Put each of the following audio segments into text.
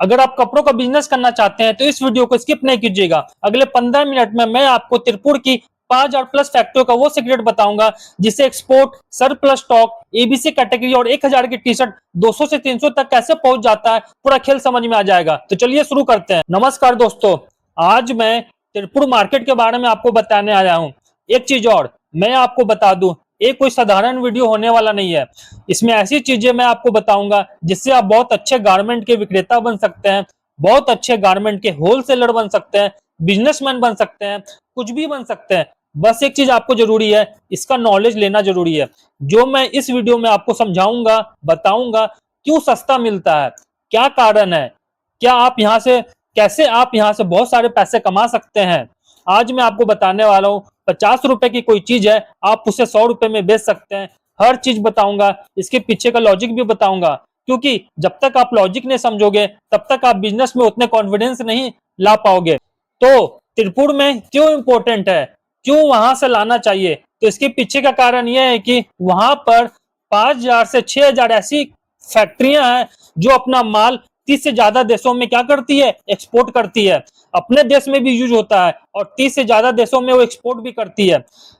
अगर आप कपड़ों का बिजनेस करना चाहते हैं तो इस वीडियो को स्किप नहीं कीजिएगा। अगले 15 मिनट में मैं आपको तिरपुर की 5,000 प्लस फैक्ट्रियों का वो सीक्रेट बताऊंगा जिससे export, surplus stock, ABC category और 1,000 की टी शर्ट 200 से 300 तक कैसे पहुंच जाता है, पूरा खेल समझ में आ जाएगा। तो चलिए शुरू करते हैं। नमस्कार दोस्तों, आज मैं तिरपुर मार्केट के बारे में आपको बताने आया हूँ। एक चीज और मैं आपको बता दूं, ये कोई साधारण वीडियो होने वाला नहीं है। इसमें ऐसी चीजें मैं आपको बताऊंगा जिससे आप बहुत अच्छे गारमेंट के विक्रेता बन सकते हैं, बहुत अच्छे गारमेंट के होलसेलर बन सकते हैं, बिजनेसमैन बन सकते हैं, कुछ भी बन सकते हैं। बस एक चीज आपको जरूरी है, इसका नॉलेज लेना जरूरी है। जो मैं इस वीडियो में आपको समझाऊंगा, बताऊंगा क्यों सस्ता मिलता है, क्या कारण है, क्या आप यहाँ से कैसे आप यहाँ से बहुत सारे पैसे कमा सकते हैं। आज मैं आपको बताने वाला हूँ। 50 रुपए की कोई चीज है, आप उसे 100 रुपए में बेच सकते हैं। हर चीज बताऊंगा, इसके पीछे का लॉजिक भी बताऊंगा, क्योंकि जब तक आप लॉजिक नहीं समझोगे तब तक आप बिजनेस में उतने कॉन्फिडेंस नहीं ला पाओगे। तो तिरपुर में क्यों इंपॉर्टेंट है, क्यों वहां से लाना चाहिए, तो इसके पीछे का कारण यह है कि वहां पर 5,000 से 6,000 ऐसी फैक्ट्रियां हैं जो अपना माल 30 से ज्यादा देशों में क्या करती है, एक्सपोर्ट करती है। अपने देश में भी यूज होता है और 30 से ज्यादा देशों में वो एक्सपोर्ट भी करती है।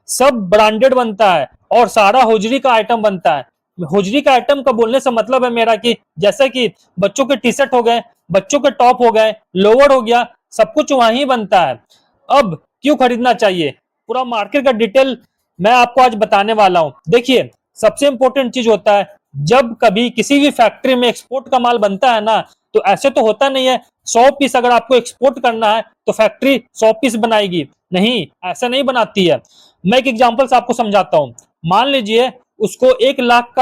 सब ब्रांडेड बनता है और सारा होजरी का आइटम बनता है। होजरी का आइटम का बोलने से मतलब है मेरा कि जैसे कि बच्चों के टी शर्ट हो गए, बच्चों के टॉप हो गए, लोअर हो गया, सब कुछ वहीं बनता है। अब क्यों खरीदना चाहिए, पूरा मार्केट का डिटेल मैं आपको आज बताने वाला हूं। देखिए, सबसे इंपॉर्टेंट चीज होता है, जब कभी किसी भी फैक्ट्री में एक्सपोर्ट का माल बनता है ना, तो ऐसे तो होता नहीं है 100 पीस अगर आपको एक्सपोर्ट करना है तो फैक्ट्री 100 पीस बनाएगी, नहीं, ऐसा नहीं बनाती है। मैं एक एग्जांपल से आपको समझाता हूं। मान लीजिए उसको 1 लाख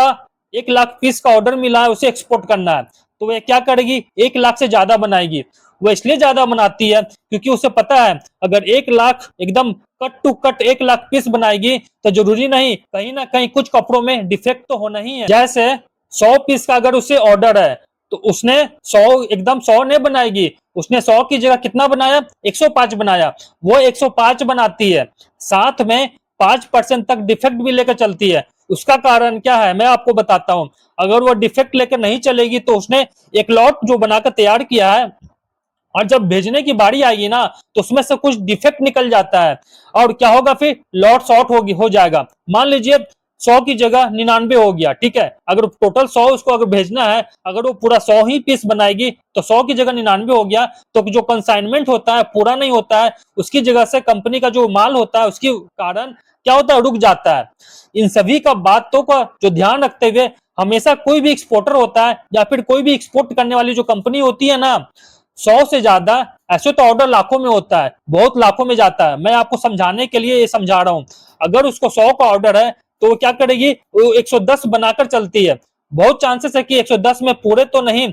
पीस का ऑर्डर मिला है, उसे एक्सपोर्ट करना है, तो वह क्या करेगी, 1 लाख से ज्यादा बनाएगी। वो इसलिए ज्यादा बनाती है क्योंकि उसे पता है अगर 1 लाख एकदम cut to cut 1 lakh piece बनाएगी तो जरूरी नहीं, कहीं ना कहीं कुछ कपड़ों में डिफेक्ट तो होना ही है। जैसे 100 पीस का अगर उसे ऑर्डर है तो उसने 100 एकदम 100 नहीं बनाएगी, उसने 100 की जगह कितना बनाया, 105 बनाया। वो 105 बनाती है, साथ में 5% तक डिफेक्ट भी लेकर चलती है। उसका कारण क्या है मैं आपको बताता हूं। अगर वो डिफेक्ट लेकर नहीं चलेगी तो उसने एक लॉट जो बनाकर तैयार किया है और जब भेजने की बारी आएगी ना तो उसमें से कुछ डिफेक्ट निकल जाता है और क्या होगा, फिर लॉट शॉर्ट हो जाएगा। मान लीजिए 100 की जगह 99 हो गया, ठीक है। अगर टोटल 100 उसको अगर भेजना है, अगर वो पूरा 100 ही पीस बनाएगी तो 100 की जगह 99 हो गया, तो जो कंसाइनमेंट होता है पूरा नहीं होता है, उसकी जगह से कंपनी का जो माल होता है उसके कारण क्या होता है, रुक जाता है। इन सभी का बातों का जो ध्यान रखते हुए हमेशा कोई भी एक्सपोर्टर होता है या फिर कोई भी एक्सपोर्ट करने वाली जो कंपनी होती है ना, 100 से ज्यादा, ऐसे तो ऑर्डर लाखों में होता है, बहुत लाखों में जाता है। मैं आपको समझाने के लिए ये समझा रहा हूं। अगर उसको 100 का ऑर्डर है तो वो क्या करेगी, वो 110 बनाकर चलती है। बहुत चांसेस है कि 110 में पूरे तो नहीं,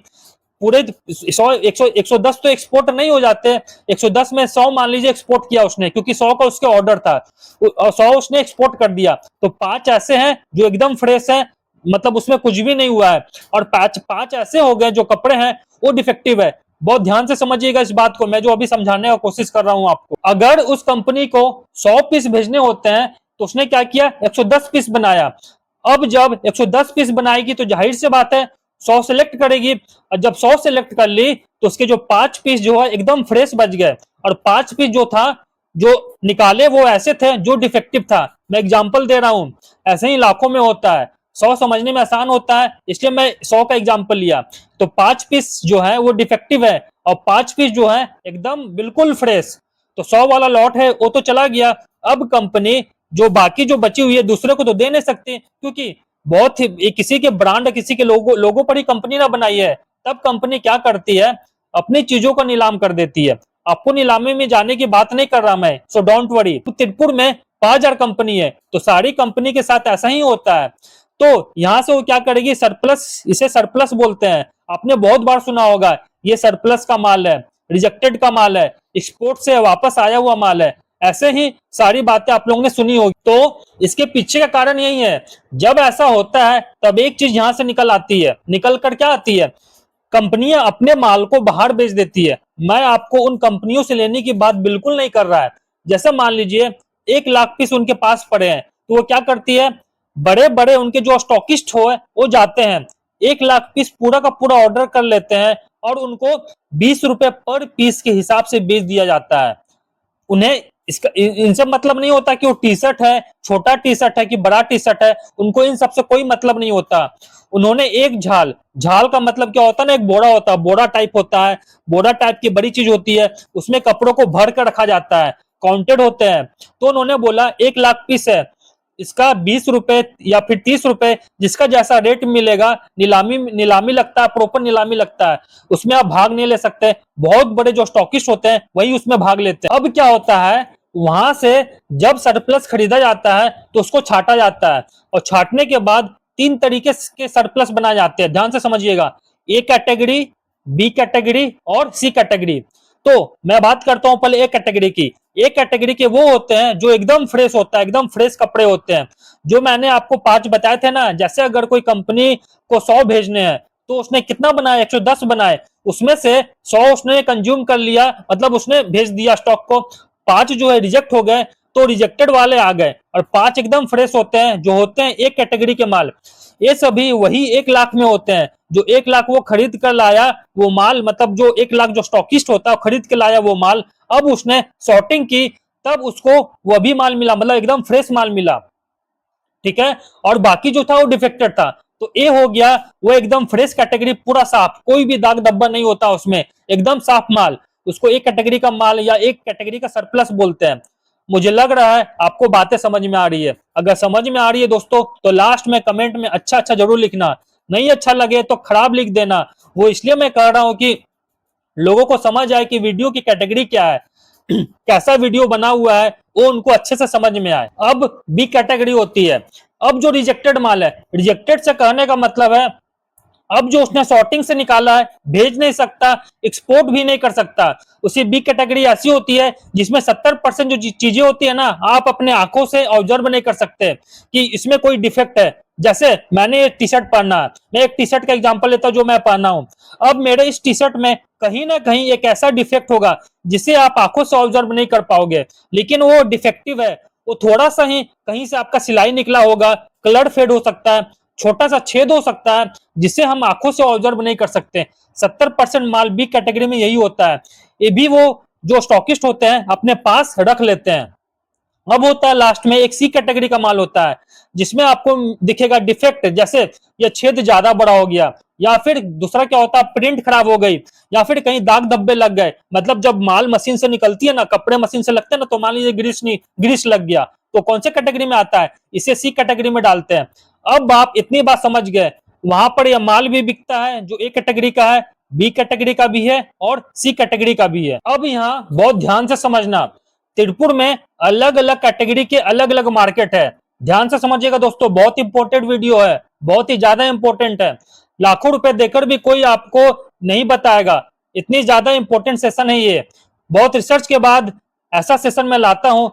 पूरे 100 110 तो एक्सपोर्ट नहीं हो जाते। 110 में 100 मान लीजिए एक्सपोर्ट किया उसने, क्योंकि 100 का उसके ऑर्डर था और 100 उसने एक्सपोर्ट कर दिया, तो 5 ऐसे हैं जो एकदम फ्रेश है, मतलब उसमें कुछ भी नहीं हुआ है, और पांच पांच ऐसे हो गए जो कपड़े हैं वो डिफेक्टिव है। बहुत ध्यान से समझिएगा इस बात को, मैं जो अभी समझाने का कोशिश कर रहा हूं आपको। अगर उस कंपनी को 100 पीस भेजने होते हैं तो उसने क्या किया, 110 पीस बनाया। अब जब 110 पीस बनाएगी तो जाहिर सी बात है 100 सेलेक्ट करेगी, और जब 100 सेलेक्ट कर ली तो उसके जो 5 पीस जो है एकदम फ्रेश बच गए, और 5 पीस जो था जो निकाले वो ऐसे थे जो डिफेक्टिव था। मैं एग्जांपल दे रहा हूं, ऐसे ही लाखों में होता है। 100 समझने में आसान होता है इसलिए मैं 100 का एग्जांपल लिया। तो 5 पीस जो है वो डिफेक्टिव है और 5 पीस जो है एकदम बिल्कुल फ्रेश। तो 100 वाला लॉट है वो तो चला गया। अब कंपनी जो बाकी जो बची हुई है दूसरे को तो दे नहीं सकती, क्योंकि बहुत ही किसी के ब्रांड, किसी के लोगों पर ही कंपनी ना बनाई है। तब कंपनी क्या करती है, अपनी चीजों को नीलाम कर देती है। आपको नीलामी में जाने की बात नहीं कर रहा मैं, सो डोंट वरी। तिरपुर में 5,000 कंपनी है तो सारी कंपनी के साथ ऐसा ही होता है। तो यहां से वो क्या करेगी, सरप्लस, इसे सरप्लस बोलते हैं। आपने बहुत बार सुना होगा ये सरप्लस का माल है, रिजेक्टेड का माल है, एक्सपोर्ट से वापस आया हुआ माल है, ऐसे ही सारी बातें आप लोगों ने सुनी होगी। तो इसके पीछे का कारण यही है, जब ऐसा होता है तब एक चीज यहां से निकल आती है, निकल कर क्या आती है, कंपनियां अपने माल को बाहर बेच देती है। मैं आपको उन कंपनियों से लेने की बात बिल्कुल नहीं कर रहा है। जैसे मान लीजिए 1 लाख पीस उनके पास पड़े हैं, तो वो क्या करती है, बड़े बड़े उनके जो स्टॉकिस्ट हो वो जाते हैं, 1 लाख पीस पूरा का पूरा ऑर्डर कर लेते हैं और उनको 20 रुपए पर पीस के हिसाब से बेच दिया जाता है। उन्हें इसका इनसे मतलब नहीं होता कि वो टी शर्ट है, छोटा टी शर्ट है कि बड़ा टी शर्ट है, उनको इन सबसे कोई मतलब नहीं होता। उन्होंने एक झाल, झाल का मतलब क्या होता है ना, एक बोरा होता है, बोरा टाइप होता है, बोरा टाइप की बड़ी चीज होती है, उसमें कपड़ों को भर कर रखा जाता है, काउंटेड होते हैं। तो उन्होंने बोला 1 लाख पीस है, इसका 20 रुपए या फिर 30 रुपए, जिसका जैसा रेट मिलेगा, नीलामी नीलामी लगता है, प्रॉपर नीलामी लगता है, उसमें आप भाग नहीं ले सकते। बहुत बड़े जो स्टॉकिस्ट होते हैं वही उसमें भाग लेते हैं। अब क्या होता है, वहां से जब सरप्लस खरीदा जाता है तो उसको छाटा जाता है, और छाटने के बाद 3 तरीके के सरप्लस बनाए जाते हैं, ध्यान से समझिएगा। ए कैटेगरी, बी कैटेगरी और सी कैटेगरी। तो मैं बात करता हूं पहले ए कैटेगरी की। ए कैटेगरी के वो होते हैं जो एकदम फ्रेश होता है, एकदम फ्रेश कपड़े होते हैं, जो मैंने आपको 5 बताए थे ना। जैसे अगर कोई कंपनी को 100 भेजने हैं तो उसने कितना बनाया, 110 बनाए, उसमें से 100 उसने कंज्यूम कर लिया, मतलब उसने भेज दिया स्टॉक को। 5 जो है रिजेक्ट हो गए, तो रिजेक्टेड वाले आ गए, और 5 एकदम फ्रेश होते हैं, जो होते हैं एक कैटेगरी के माल। ये सभी वही 1 लाख में होते हैं, जो 1 लाख वो खरीद कर लाया वो माल, मतलब जो 1 लाख जो स्टॉकिस्ट होता है खरीद के लाया वो माल, अब उसने सॉर्टिंग की, तब उसको वो भी माल मिला, मतलब एकदम फ्रेश माल मिला, ठीक है। और बाकी जो था वो डिफेक्टेड था। तो ए हो गया वो एकदम फ्रेश कैटेगरी, पूरा साफ, कोई भी दाग धब्बा नहीं होता उसमें, एकदम साफ माल, उसको एक कैटेगरी का माल या एक कैटेगरी का सरप्लस बोलते हैं। मुझे लग रहा है आपको बातें समझ में आ रही है। अगर समझ में आ रही है दोस्तों तो लास्ट में कमेंट में अच्छा अच्छा जरूर लिखना, नहीं अच्छा लगे तो खराब लिख देना। वो इसलिए मैं कह रहा हूं कि लोगों को समझ आए कि वीडियो की कैटेगरी क्या है, कैसा वीडियो बना हुआ है, वो उनको अच्छे से समझ में आए। अब बी कैटेगरी होती है। अब जो रिजेक्टेड माल है, रिजेक्टेड से कहने का मतलब है अब जो उसने सॉर्टिंग से निकाला है, भेज नहीं सकता, एक्सपोर्ट भी नहीं कर सकता। उसी बी कैटेगरी ऐसी होती है जिसमें 70% जो चीजें होती है ना, आप अपने आंखों से ऑब्जर्व नहीं कर सकते कि इसमें कोई डिफेक्ट है। जैसे मैंने ये टी शर्ट पहना है, मैं एक टी शर्ट का एग्जांपल लेता हूं जो मैं पहना हूं। अब मेरे इस टी शर्ट में कहीं ना कहीं एक ऐसा डिफेक्ट होगा जिसे आप आंखों से ऑब्जर्व नहीं कर पाओगे, लेकिन वो डिफेक्टिव है। वो थोड़ा सा ही कहीं से आपका सिलाई निकला होगा, कलर फेड हो सकता है, छोटा सा छेद हो सकता है, जिसे हम आंखों से ऑब्जर्व नहीं कर सकते। 70% माल बी कैटेगरी में यही होता है। ये भी वो जो स्टॉकिस्ट होते हैं अपने पास रख लेते हैं। अब होता है लास्ट में एक सी कैटेगरी का माल होता है, जिसमें आपको दिखेगा डिफेक्ट, जैसे ये छेद ज्यादा बड़ा हो गया, या फिर दूसरा क्या होता है प्रिंट खराब हो गई, या फिर कहीं दाग धब्बे लग गए। मतलब जब माल मशीन से निकलती है ना, कपड़े मशीन से लगते हैं ना, तो मान लीजिए ग्रीस लग गया, तो कौन से कैटेगरी में आता है, इसे सी कैटेगरी में डालते हैं। अब आप इतनी बात समझ गए, वहां पर यह माल भी बिकता है जो ए कैटेगरी का है, बी कैटेगरी का भी है और सी कैटेगरी का भी है। अब यहाँ बहुत ध्यान से समझना, तिरपुर में अलग अलग कैटेगरी के अलग अलग मार्केट है। ध्यान से समझिएगा दोस्तों, बहुत इंपॉर्टेंट वीडियो है, बहुत ही ज्यादा इंपॉर्टेंट है। लाखों रुपए देकर भी कोई आपको नहीं बताएगा, इतनी ज्यादा इंपॉर्टेंट सेशन है ये। बहुत रिसर्च के बाद ऐसा सेशन मैं लाता हूं,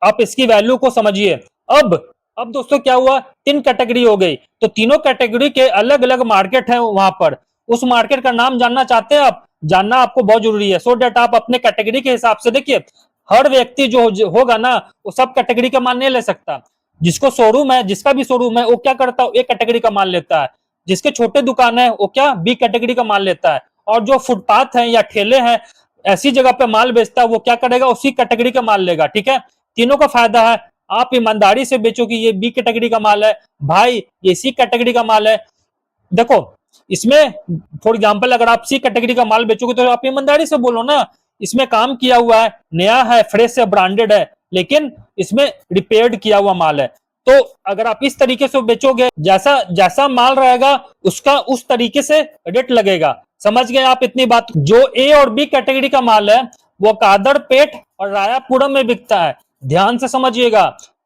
आप इसकी वैल्यू को समझिए। अब दोस्तों क्या हुआ, 3 कैटेगरी हो गई, तो तीनों कैटेगरी के अलग अलग मार्केट है वहां पर। उस मार्केट का नाम जानना चाहते हैं आप, जानना आपको बहुत जरूरी है, सो डेट आप अपने कैटेगरी के हिसाब से देखिए। हर व्यक्ति जो होगा ना, वो सब कैटेगरी का माल नहीं ले सकता। जिसको शोरूम है, जिसका भी शोरूम है, वो क्या करता है, एक कैटेगरी का माल लेता है। जिसके छोटे दुकान है वो क्या, बी कैटेगरी का माल लेता है। और जो फुटपाथ है या ठेले हैं, ऐसी जगह पे माल बेचता है, वो क्या करेगा, उसी कैटेगरी का माल लेगा, ठीक है। तीनों का फायदा है, आप ईमानदारी से बेचो कि ये बी कैटेगरी का माल है, भाई ये सी कैटेगरी का माल है। देखो इसमें फॉर एग्जाम्पल अगर आप सी कैटेगरी का माल बेचोगे तो आप ईमानदारी से बोलो ना, इसमें काम किया हुआ है, नया है, फ्रेश है, ब्रांडेड है, लेकिन इसमें रिपेयर्ड किया हुआ माल है। तो अगर आप इस तरीके से बेचोगे, जैसा जैसा माल रहेगा उसका उस तरीके से रेट लगेगा। समझ गए आप इतनी बात। जो ए और बी कैटेगरी का माल है वो कादरपेट और रायापुरम में बिकता है, ध्यान से समझिएगा।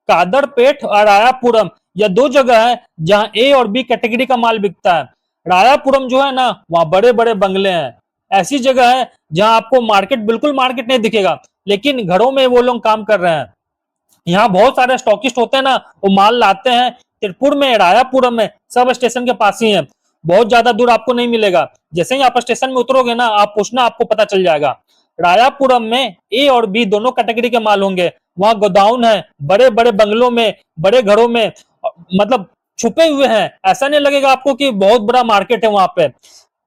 कादरपेट और रायापुरम यह 2 जगह है जहां ए और बी कैटेगरी का माल बिकता है। रायापुरम जो है ना, वहां बड़े बड़े बंगले हैं, ऐसी जगह है जहां आपको मार्केट, बिल्कुल मार्केट नहीं दिखेगा, लेकिन घरों में वो लोग काम कर रहे हैं। यहाँ बहुत सारे स्टॉकिस्ट होते हैं ना, वो माल लाते हैं तिरपुर में, रायापुरम में, सब स्टेशन के पास ही है, बहुत ज्यादा दूर आपको नहीं मिलेगा। जैसे ही आप स्टेशन में उतरोगे ना, आप पूछना, आपको पता चल जाएगा। रायापुरम में ए और बी दोनों कैटेगरी के माल होंगे। वहां गोदाउन है, बड़े बड़े बंगलों में, बड़े घरों में, मतलब छुपे हुए हैं, ऐसा नहीं लगेगा आपको कि बहुत बड़ा मार्केट है वहां पे।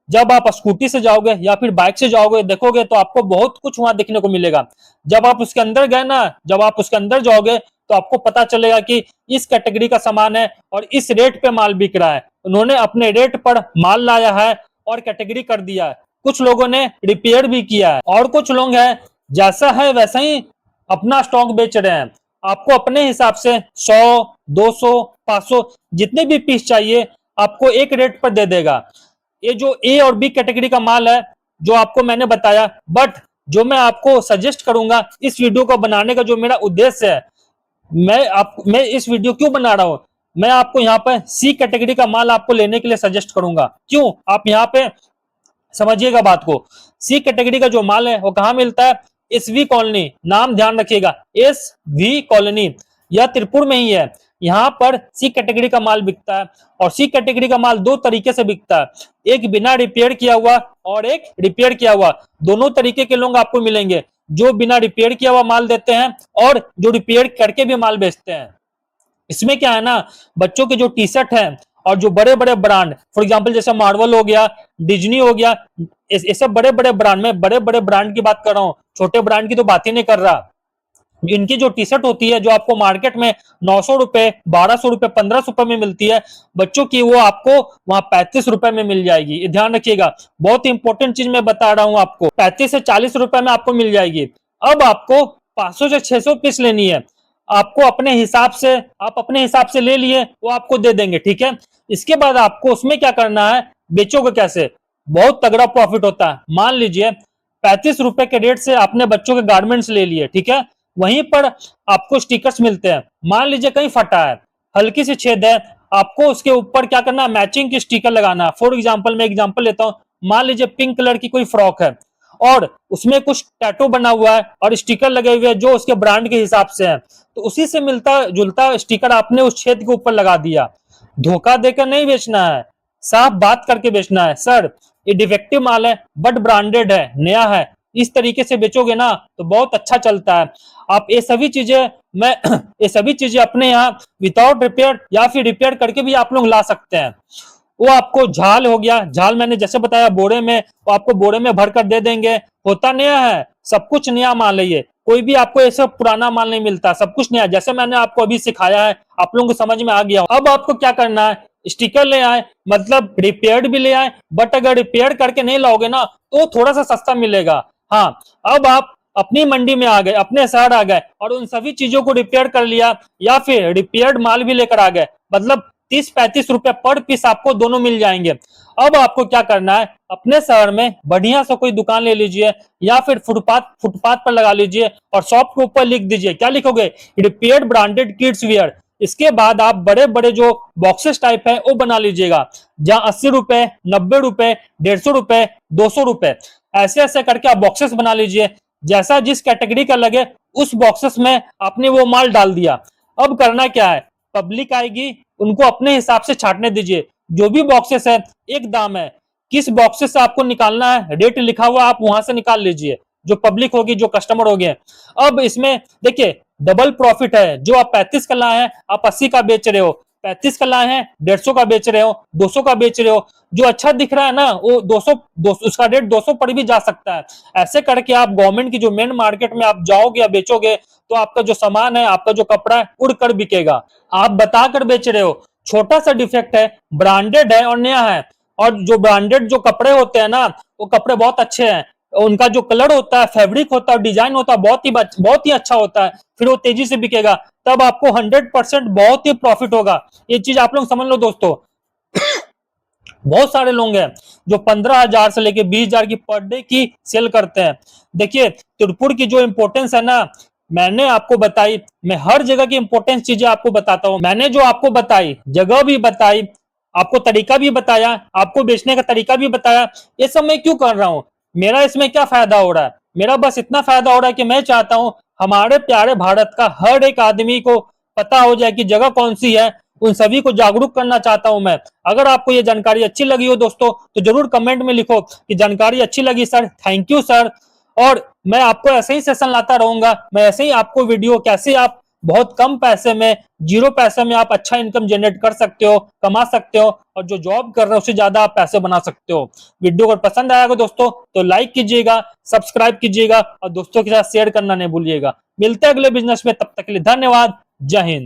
जब आप स्कूटी से जाओगे या फिर बाइक से जाओगे देखोगे तो आपको बहुत कुछ वहां देखने को मिलेगा। जब आप उसके अंदर गए ना, जब आप उसके अंदर जाओगे तो आपको पता चलेगा कि इस कैटेगरी का सामान है और इस रेट पे माल बिक रहा है। उन्होंने अपने रेट पर माल लाया है और कैटेगरी कर दिया है। कुछ लोगों ने रिपेयर भी किया है और कुछ लोग हैं जैसा है वैसा ही अपना स्टॉक बेच रहे हैं। आपको अपने हिसाब से 100, 200, 500 जितने भी पीस चाहिए आपको एक रेट पर दे देगा। ये जो ए और बी कैटेगरी का माल है जो आपको मैंने बताया, बट जो मैं आपको सजेस्ट करूंगा इस वीडियो को बनाने का जो मेरा उद्देश्य है, मैं इस वीडियो क्यों बना रहा हूं, मैं आपको यहाँ पे सी कैटेगरी का माल आपको लेने के लिए सजेस्ट करूंगा। क्यों, आप यहाँ पे समझिएगा बात को। सी कैटेगरी का जो माल है वो कहाँ मिलता है, एस वी कॉलोनी, नाम ध्यान रखिएगा, एस वी कॉलोनी, यह त्रिपुर में ही है। यहाँ पर सी कैटेगरी का माल बिकता है और सी कैटेगरी का माल दो तरीके से बिकता है, एक बिना रिपेयर किया हुआ और एक रिपेयर किया हुआ। दोनों तरीके के लोग आपको मिलेंगे, जो बिना रिपेयर किया हुआ माल देते हैं और जो रिपेयर करके भी माल बेचते हैं। इसमें क्या है ना, बच्चों के जो टी शर्ट है और जो बड़े बड़े ब्रांड, फॉर एग्जांपल जैसे मार्वल हो गया, डिज्नी हो गया, ये सब बड़े बड़े ब्रांड, में बड़े बड़े ब्रांड की बात कर रहा हूँ, छोटे ब्रांड की तो बात ही नहीं कर रहा। इनकी जो टी शर्ट होती है जो आपको मार्केट में 900 रुपए, 1200 रुपए, 1500 रुपए में मिलती है, बच्चों की वो आपको वहां 35 रुपए में मिल जाएगी। ये ध्यान रखिएगा, बहुत इंपॉर्टेंट चीज मैं बता रहा हूं आपको, 35 से 40 रुपए में आपको मिल जाएगी। अब आपको 500 से 600 पीस लेनी है, आपको अपने हिसाब से, आप अपने हिसाब से ले लिए वो आपको दे देंगे, ठीक है। इसके बाद आपको उसमें क्या करना है, बेचोगे कैसे, बहुत तगड़ा प्रॉफिट होता है। मान लीजिए 35 रुपए के रेट से आपने बच्चों के गारमेंट्स ले लिए, ठीक है, वहीं पर आपको स्टिकर्स मिलते हैं। मान लीजिए कहीं फटा है, हल्की सी छेद है, आपको उसके ऊपर क्या करना है, मैचिंग की स्टिकर लगाना। फॉर एग्जांपल मैं एग्जांपल लेता हूं, मान लीजिए पिंक कलर की कोई फ्रॉक है और उसमें कुछ टैटू बना हुआ है और स्टिकर लगे हुए हैं जो उसके ब्रांड के हिसाब से है, तो उसी से मिलता जुलता स्टिकर आपने उस छेद के ऊपर लगा दिया। धोखा देकर नहीं बेचना है, साफ बात करके बेचना है, सर ये डिफेक्टिव माल है बट ब्रांडेड है, नया है, इस तरीके से बेचोगे ना तो बहुत अच्छा चलता है। आप ये सभी चीजें मैं ये सभी चीजें अपने यहाँ विदाउट रिपेयर या फिर रिपेयर करके भी आप लोग ला सकते हैं। वो आपको झाल हो गया, झाल मैंने जैसे बताया बोरे में, वो आपको बोरे में भर कर दे देंगे, होता नया है, सब कुछ नया माल है, ये कोई भी आपको ऐसा पुराना माल नहीं मिलता, सब कुछ नया, जैसे मैंने आपको अभी सिखाया है आप लोगों को समझ में आ गया। अब आपको क्या करना है, स्टिकर ले आए, मतलब रिपेयर्ड भी ले आए, बट अगर रिपेयर करके नहीं लाओगे ना तो थोड़ा सा सस्ता मिलेगा। हाँ, अब आप अपनी मंडी में आ गए, अपने शहर आ गए और उन सभी चीजों को रिपेयर कर लिया या फिर रिपेयर्ड माल भी लेकर आ गए, मतलब 30-35 रुपए पर पीस आपको दोनों मिल जाएंगे। अब आपको क्या करना है, अपने शहर में बढ़िया सा कोई दुकान ले लीजिए या फिर फुटपाथ पर लगा लीजिए और शॉप के ऊपर लिख दीजिए, क्या लिखोगे, रिपेयर्ड ब्रांडेड किड्स वियर। इसके बाद आप बड़े बड़े जो बॉक्सेस टाइप है वो बना लीजिएगा, जहां 80 रुपए, 90 रुपए, 150 रुपए, 200 रुपए, ऐसे ऐसे करके आप बॉक्सेस बना लीजिए। जैसा जिस कैटेगरी का लगे उस बॉक्सेस में आपने वो माल डाल दिया। अब करना क्या है, पब्लिक आएगी, उनको अपने हिसाब से छांटने दीजिए। जो भी बॉक्सेस है एक दाम है, किस बॉक्सेस से आपको निकालना है, रेट लिखा हुआ आप वहां से निकाल लीजिए, जो पब्लिक होगी, जो कस्टमर होंगे। अब इसमें देखिए डबल प्रॉफिट है, जो आप 35 का लाए हैं आप 80 का बेच रहे हो, 35 का लाए हैं 150 का बेच रहे हो, 200 का बेच रहे हो, जो अच्छा दिख रहा है ना वो 200 उसका रेट 200 पर भी जा सकता है। ऐसे करके आप गवर्नमेंट की जो मेन मार्केट में आप जाओगे या बेचोगे तो आपका जो सामान है, आपका जो कपड़ा है उड़कर बिकेगा। आप बताकर बेच रहे हो, छोटा सा डिफेक्ट है, ब्रांडेड है और नया है, और जो ब्रांडेड जो कपड़े होते हैं ना वो कपड़े बहुत अच्छे हैं, उनका जो कलर होता है, फैब्रिक होता है, डिजाइन होता है, बहुत ही अच्छा होता है, फिर वो तेजी से बिकेगा, तब आपको 100% बहुत ही प्रॉफिट होगा। ये चीज आप लोग समझ लो दोस्तों। बहुत सारे लोग हैं जो 15,000 से लेके 20,000 की पर डे की सेल करते हैं। देखिए त्रिपुर की जो इंपोर्टेंस है ना, मैंने आपको बताई, मैं हर जगह की इंपोर्टेंस चीजें आपको बताता हूँ। मैंने जो आपको बताई, जगह भी बताई, आपको तरीका भी बताया, आपको बेचने का तरीका भी बताया, ये सब मैं क्यों कर रहा हूँ, मेरा इसमें क्या फायदा हो रहा है, मेरा बस इतना फायदा हो रहा है कि मैं चाहता हूँ हमारे प्यारे भारत का हर एक आदमी को पता हो जाए कि जगह कौन सी है, उन सभी को जागरूक करना चाहता हूं मैं। अगर आपको ये जानकारी अच्छी लगी हो दोस्तों तो जरूर कमेंट में लिखो कि जानकारी अच्छी लगी सर, थैंक यू सर। और मैं आपको ऐसे ही सेशन लाता रहूंगा, मैं ऐसे ही आपको वीडियो कैसे आप बहुत कम पैसे में, 0 पैसे में आप अच्छा इनकम जनरेट कर सकते हो, कमा सकते हो, और जो जॉब कर रहे हो उससे ज्यादा आप पैसे बना सकते हो। वीडियो अगर पसंद आएगा दोस्तों तो लाइक कीजिएगा, सब्सक्राइब कीजिएगा और दोस्तों के साथ शेयर करना नहीं भूलिएगा। मिलते हैं अगले बिजनेस में, तब तक के लिए धन्यवाद। जय हिंद।